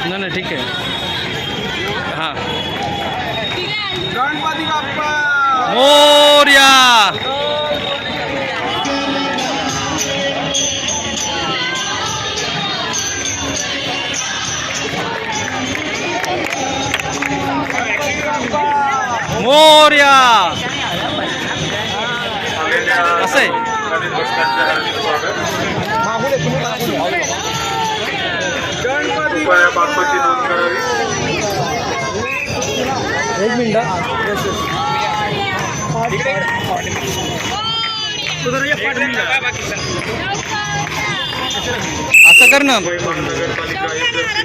नाही नाही ठीक आहे हां गणपती बाप्पा मोरया मोरया कसं आहे गणपती बाप्पाची नोंद करावी. एक मिनिट असं कर ना नगरपालिका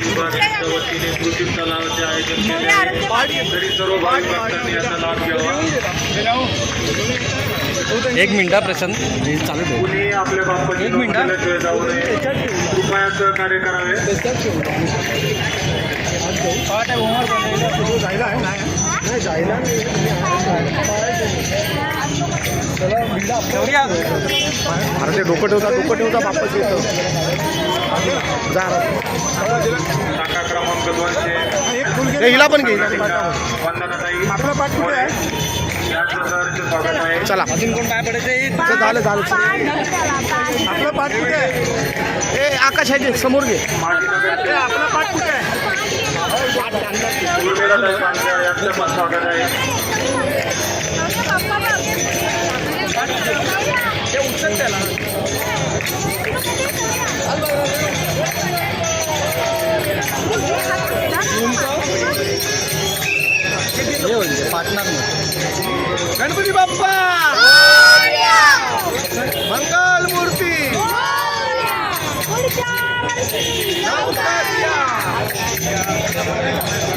विभागाच्या वतीने कृषी तलावाचे आयोजन केले आहे. तरी सर्व भाविक भक्तांनी याचा लाभ घ्यावा. एक मिनिट प्रशांत चालू ठेव कुणी आपल्या बाप्पाची एक नोंद मिनिट. केल्याशिवाय जाऊ नये. कृपया सहकार्य करावे. अरे ते डोकं ठेवता बाप्पाची येतं जा शाखा क्रमांक 200 हिला पण घे वंदनाताई मोरे यांचं सहर्ष स्वागत आहे. चला अजून कोण काय पडायचं झालं आपलं पाठ कुठे आहे ए आकाश आहे समोर घे माजी नगरसेवक आपला पाठ कुठे आहे उर्मिलाताई पांढरे यांचं पण स्वागत आहे. पार्टनर गणपती बाप्पा मंगल मूर्ती पुढच्या वर्षी